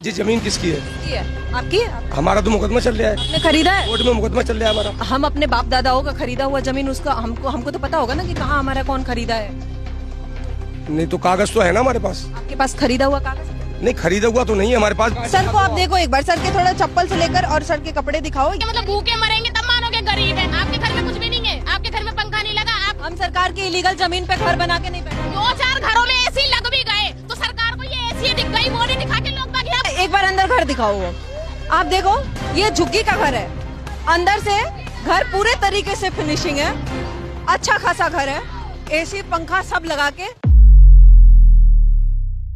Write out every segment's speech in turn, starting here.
जी जमीन किसकी है? किसकी है? आपकी है? हमारा तो मुकदमा चल रहा है, आपने खरीदा है? कोर्ट में मुकदमा चल रहा है हमारा। हम अपने बाप दादाओं का खरीदा हुआ जमीन, उसका हमको तो पता होगा ना कि कहाँ हमारा कौन खरीदा है। नहीं तो कागज तो है ना हमारे पास। आपके पास खरीदा हुआ कागज है? नहीं खरीदा हुआ तो नहीं है हमारे पास। सर को आप देखो एक बार, सर के थोड़ा चप्पल से लेकर और सर के कपड़े दिखाओ। मतलब भूखे मरेंगे तब मानोगे गरीब है। आपके घर में कुछ भी नहीं है, आपके घर में पंखा नहीं लगा। आप हम सरकार की इलीगल जमीन पे घर बना के नहीं बैठे। 2-4 घरों में एसी लग भी गए तो सरकार को ये एसी दिख गई, वो नहीं दिखा के लोग भाग गए। एक बार अंदर घर दिखाओ। वो आप देखो, ये झुग्गी का घर है, अंदर से घर पूरे तरीके से फिनिशिंग है, अच्छा खासा घर है, एसी पंखा सब लगा के।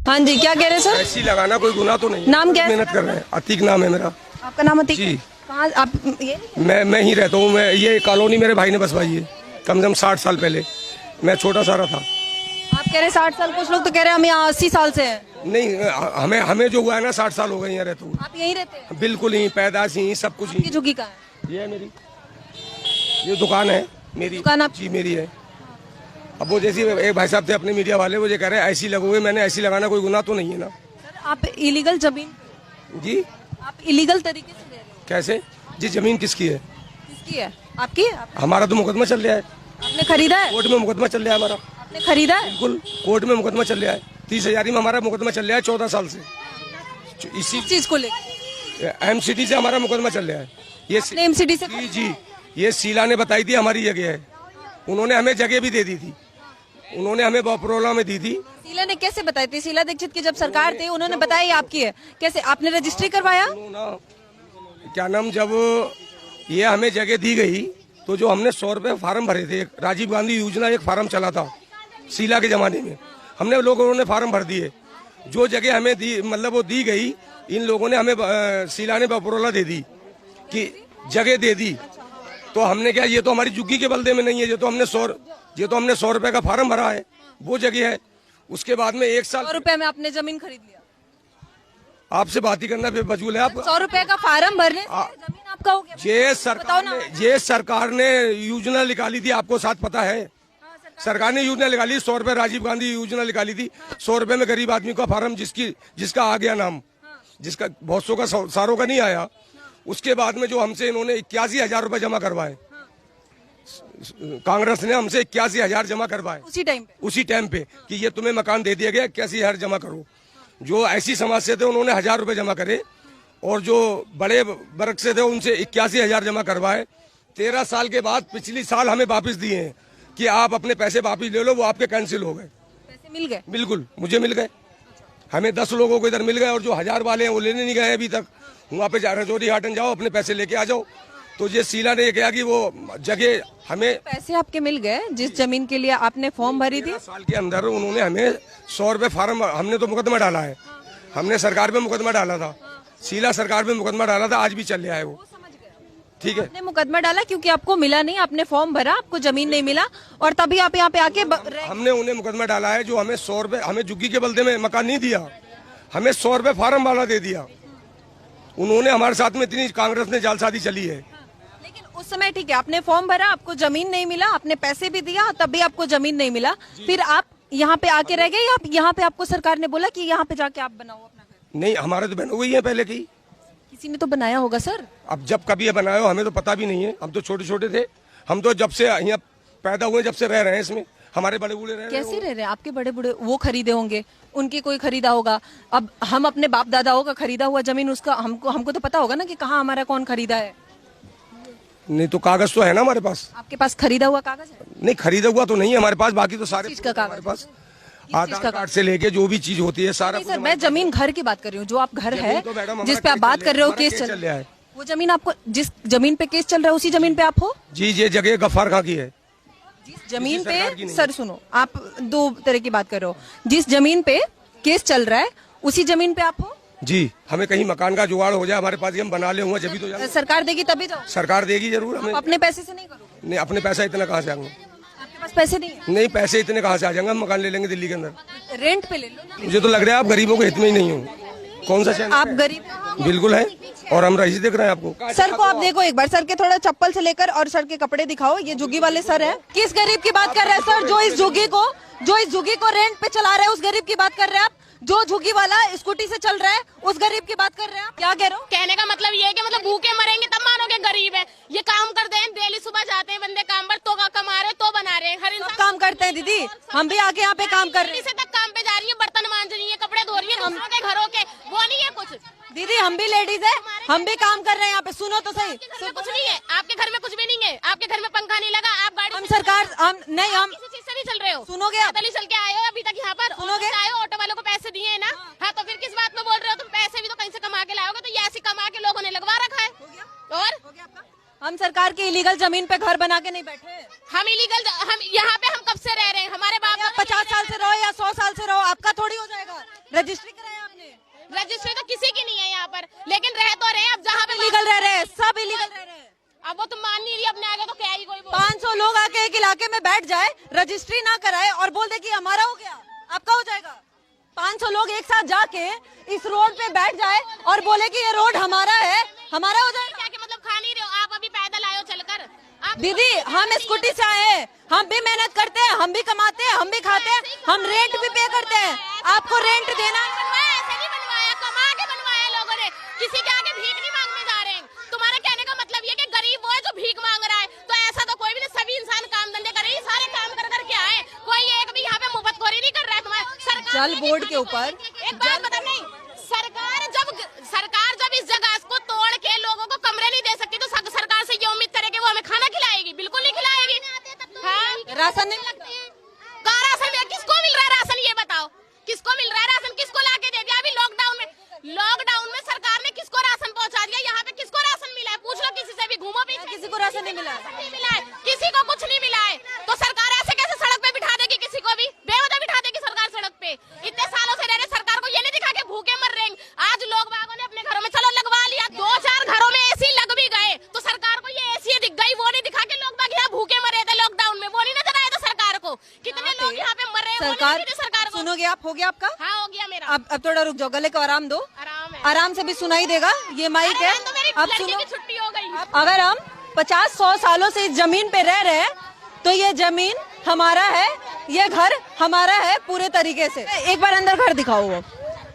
हाँ जी, क्या कह रहे हैं सर? ऐसी लगाना कोई गुनाह तो नहीं है। नाम क्या है? मेहनत कर रहे हैं। अतीक नाम है मेरा। आपका नाम अतीक? जी। कहाँ आप ये? मैं ही रहता हूँ। मैं ये कॉलोनी मेरे भाई ने बसवाई है कम से कम 60 साल पहले। मैं छोटा सारा था। आप कह रहे हैं 60 साल, कुछ लोग तो कह रहे हैं हम यहाँ 80 साल से हैं। नहीं हमें जो हुआ है ना 60 साल हो गए यहाँ रहते हुए। आप यहीं रहते हैं? बिल्कुल ही पैदाश ही सब कुछ आपकी ही। झुग्गी कहाँ है? ये है मेरी, ये दुकान है मेरी। दुकान आप? जी मेरी है। अब वो जैसे एक भाई साहब थे अपने मीडिया वाले, वो ये कह रहे हैं ऐसी लगोगे। मैंने ऐसी लगाना कोई गुनाह तो नहीं है ना। सर आप इलीगल जमीन, जी आप इलीगल तरीके से ले रहे हो। कैसे? जी जमीन किसकी है? किसकी है? आपकी है? हमारा तो मुकदमा चल रहा है, आपने खरीदा है? कोर्ट में मुकदमा चल रहा है हमारा। आपने खरीदा है? बिल्कुल कोर्ट में मुकदमा चल रहा है। 30,000 में हमारा मुकदमा चल रहा है 14 साल से। इसी इस चीज को लेकर एमसीडी से हमारा मुकदमा चल रहा है। ये आपने एमसीडी से? जी ये शीला ने बताई थी हमारी जगह है। उन्होंने हमें जगह भी दे दी थी, उन्होंने हमें बपरोला में दी थी। शीला ने कैसे बताई थी? शीला दीक्षित की जब सरकार थी उन्होंने बताया आपकी है, कैसे आपने रजिस्ट्री करवाया? क्या नाम, जब ये हमें जगह दी गई तो जो हमने 100 रुपए फार्म भरे थे, राजीव गांधी योजना एक फार्म चला था शीला के जमाने में, हमने लोगों ने फार्म भर दिए। जो जगह हमें दी, मतलब वो दी गई, इन लोगों ने हमें शीला ने बपरोला दे दी कि जगह दे दी। तो हमने क्या, ये तो हमारी झुग्गी के बलदे में नहीं है, ये तो हमने 100 रुपए का फार्म भरा है, वो जगह है। उसके बाद में 1 साल 100 रुपए में आपने जमीन खरीद लिया? आपसे बात ही करना बेफजूल है। आप 100 रुपए का फार्म भरने से जमीन आपका हो गया? ये सरकार ने योजना निकाली थी, आपको साथ पता है। सरकार ने योजना निकाली 100 रुपए, राजीव गांधी योजना निकाली थी 100 रुपए में गरीब आदमी का फार्म, जिसका आ गया नाम, जिसका बहुत सौ का सारों का नहीं आया। उसके बाद में जो हमसे इन्होंने 81,000 रुपए जमा करवाए, कांग्रेस ने हमसे 81,000 जमा करवाए उसी टाइम पे कि ये तुम्हें मकान दे दिया गया, 81,000 जमा करो। जो ऐसी समाज से थे उन्होंने 1,000 रुपए जमा करे, और जो बड़े वर्ग से थे उनसे 81,000 जमा करवाए। 13 साल के बाद पिछली साल हमें वापस दिए हैं कि आप अपने पैसे वापस ले लो, वो आपके कैंसिल हो गए। पैसे मिल गए? बिल्कुल मुझे मिल गए, हमें 10 लोगों को इधर मिल गए, और जो 1,000 वाले हैं वो लेने नहीं गए अभी तक। वहाँ पे रजौरी हाटन जाओ, अपने पैसे लेके आ जाओ। तो ये शीला ने कहा कि वो जगह हमें, पैसे आपके मिल गए जिस जमीन के लिए आपने फॉर्म भरी थी? 13 साल के अंदर उन्होंने हमें 100 रुपए फार्म, हमने तो मुकदमा डाला है, हमने सरकार पे मुकदमा डाला था, शीला सरकार पे मुकदमा डाला था, आज भी चल रहा है वो। ठीक है, आपने मुकदमा डाला क्योंकि आपको मिला नहीं, आपने फॉर्म भरा, आपको जमीन नहीं मिला, और तभी आप यहाँ पे आके हमने उन्हें मुकदमा डाला है जो हमें 100 रुपए, हमें झुग्गी के बलदे में मकान नहीं दिया, हमें 100 रुपए फार्म वाला दे दिया। उन्होंने हमारे साथ में इतनी कांग्रेस ने जालसाजी चली है। लेकिन उस समय ठीक है, आपने फॉर्म भरा, आपको जमीन नहीं मिला, आपने पैसे भी दिया, तब भी आपको जमीन नहीं मिला, फिर आप यहाँ पे आके रह गए, या यहाँ पे आपको सरकार ने बोला कि यहाँ पे जाके आप बनाओ अपना घर? नहीं, हमारे तो बने हुई है पहले की। किसी ने तो बनाया होगा सर। अब जब कभी ये बनाया हो हमें तो पता भी नहीं है, हम तो छोटे छोटे थे, हम तो जब से यहाँ पैदा हुए जब से रह रहे हैं इसमें। हमारे बड़े बूढ़े रह रहे हैं। कैसे रह रहे हैं आपके बड़े बूढ़े? वो खरीदे होंगे, उनकी कोई खरीदा होगा। अब हम अपने बाप दादाओं का खरीदा हुआ जमीन, उसका हमको तो पता होगा ना कि कहाँ हमारा कौन खरीदा है। नहीं तो कागज तो है ना हमारे पास। आपके पास खरीदा हुआ कागज है? नहीं खरीदा हुआ तो नहीं है हमारे पास, बाकी तो सारे चीज का कागज हमारे पास, आधार कार्ड से लेके जो भी चीज होती है सारा। नहीं सर, मैं जमीन घर की बात कर रही हूँ, जो आप घर है तो मैडम जिस पे आप बात कर रहे हो, केस चल रहा है, वो जमीन आपको, जिस जमीन पे केस चल रहा है उसी जमीन पे आप हो? जी ये जगह गफ्फार खां की है। जिस जमीन पे, सर सुनो, आप दो तरह की बात कर रहे हो। जिस जमीन पे केस चल रहा है उसी जमीन पे आप हो? जी, हमें कहीं मकान का जुगाड़ हो जाए हमारे पास, हम बना ले हुए जब तो सरकार देगी तभी जाओ? सरकार देगी जरूर हमें। अपने पैसे से नहीं करोगे? नहीं, अपने पैसा इतना कहाँ से आएंगे? आपके पास पैसे नहीं है? नहीं, पैसे इतने कहाँ से आ जाएंगे, हम मकान ले लेंगे दिल्ली के अंदर। रेंट पे ले लो ना। मुझे तो लग रहा है आप गरीबों के हित में ही नहीं हो। कौन सा चैनल? आप गरीब बिल्कुल है, और हम रईस देख रहे हैं आपको। सर को आप देखो एक बार, सर के थोड़ा चप्पल से लेकर और सर के कपड़े दिखाओ। ये झुग्गी वाले सर है। किस गरीब की बात कर रहे हैं सर? जो इस झुग्गी को रेंट पे चला रहे हैं, उस गरीब की बात कर रहे हैं आप? जो झुग्गी वाला स्कूटी से चल रहा है उस गरीब की बात कर रहे हैं आप? क्या कह रहे हो? कहने का मतलब ये है कि मतलब भूखे मरेंगे तब मानोगे गरीब है। ये काम करते हैं, डेली सुबह जाते हैं बंदे काम पर, तो कमा रहे तो बना रहे हैं। हर सब इंसान काम करते हैं दीदी, हम भी आके यहाँ पे काम कर रहे हैं। से तक काम पे जा रही है, बर्तन मांज रही है, कपड़े धो रही है, दूसरों के घरों के, वो नहीं है कुछ। दीदी हम भी लेडीज है, हम भी काम कर रहे हैं यहाँ पे। सुनो तो सही, आपके घर में कुछ नहीं है, आपके घर में कुछ भी नहीं है, आपके घर में पंखा नहीं लगा, आप गाड़ी हम सरकार हम नहीं हम किसी चीज से नहीं चल रहे हो। सुनोगे आप? पैदल ही चल के आए हो अभी तक यहाँ पर, सुनोगे? आए हो, ऑटो वालों को पैसे दिए हैं ना। हाँ तो फिर किस बात में बोल रहे हो तुम? पैसे भी तो कहीं से कमा के लाओगे, तो ये ऐसी कमा के लोगों ने लगवा रखा है। और हम सरकार की इलीगल जमीन पे घर बना के नहीं बैठे। हम इलीगल, हम यहाँ पे हम कब से रह रहे हैं? हमारे बाप आप 50 साल से रहो या 100 साल से रहो, आपका थोड़ी हो जाएगा। रजिस्ट्री कराया आपने? रजिस्ट्री तो किसी की नहीं है यहाँ पर, लेकिन रह तो रहे हैं। अब जहाँ पे इलीगल रह रहे हैं, सब इलीगल रह रहे हैं। अब वो तुम मान नहीं रही, अपने आगे तो क्या ही कोई बोल। 500 लोग आके एक इलाके में बैठ जाए, रजिस्ट्री ना कराए और बोल दे कि हमारा हो गया, आपका हो जाएगा। 500 लोग एक साथ जाके इस रोड पे बैठ जाए और बोले कि ये रोड हमारा है, हमारा हो जाएगा। क्या कि मतलब खा नहीं रहे हो आप? अभी पैदल आए हो चलकर। आप दीदी हम स्कूटी से आए हैं, हम भी मेहनत करते हैं, हम भी कमाते हैं, हम भी खाते हैं, हम रेंट भी पे करते हैं। आपको रेंट देना बनवाया, ऐसे नहीं बनवाया, कमा के बनवाया लोगों ने। किसी के आगे भीख नहीं मांगने जा रहे हैं। तुम्हारा कहने का मतलब ये कि गरीब वो है जो भीख मांग रहा है, तो ऐसा तो कोई भी नहीं। सभी इंसान काम धंधे कर रहे हैं, सारे काम कर करके आए, कोई एक भी यहाँ पे मुफ्तखोरी नहीं कर रहा है। तुम्हारे सरकार जल बोर्ड के ऊपर एक बात बता, नहीं सरकार जब इस जगह को तोड़ के लोगों को कमरे नहीं दे सकती, तो सरकार से ये उम्मीद करे कि वो हमें खाना खिलाएगी? बिल्कुल नहीं खिलाएगी। हाँ राशन नहीं लगते हैं। कहाँ राशन है? किसको मिल रहा है राशन? ये बताओ, किसको मिल रहा है राशन? किसको लाके दे दिया? अभी लॉकडाउन में सरकार ने किसको राशन पहुंचा दिया? यहाँ पे किसको राशन मिला है? पूछ लो किसी से भी, घूमो पीछे, किसी को राशन नहीं मिला। नहीं मिला है, किसी को कुछ नहीं मिला है। तो सरकार ऐसे कैसे सड़क पे बिठा देगी? किसी को भी बेवजह बिठा देगी सरकार सड़क पे। इतने सालों से रह रहे, सरकार को ये नहीं दिखा के भूखे मर रहे हैं। आज लोग बागों ने अपने घरों में चलो लगवा लिया, 2-4 घरों में एसी लग भी गए, तो सरकार को ये एसी दिख गई, वो नहीं दिखा के लोग बाग यहाँ भूखे मरे थे लॉकडाउन में, वो नहीं नजर आया था सरकार को। कितने लोग यहाँ पे मर रहे हैं, वो नहीं दिखे थे सरकार को। सुनोगे आप? हो गया आपका? हाँ हो गया मेरा। अब थोड़ा रुक जाओ, गले को आराम दो, आराम है, आराम से भी सुनाई देगा। ये माइक है, तो मेरी अब लड़की सुनो। की छुट्टी हो गई। अगर हम 50-100 सालों से इस जमीन पे रह रहे हैं, तो ये जमीन हमारा है, ये घर हमारा है पूरे तरीके से। एक बार अंदर घर दिखाओ, वो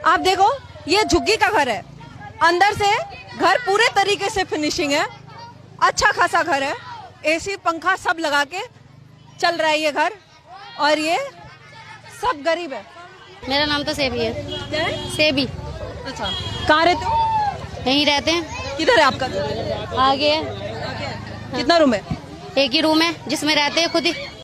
आप देखो, ये झुग्गी का घर है, अंदर से घर पूरे तरीके से फिनिशिंग है, अच्छा खासा घर है, एसी पंखा सब लगा के चल रहा है ये घर, और ये सब गरीब है। मेरा नाम तो सेबी है। सेबी। अच्छा, कहाँ रहते हो? यहीं रहते हैं। किधर है आपका? आगे है। कितना रूम है? एक ही रूम है जिसमें रहते हैं खुद ही।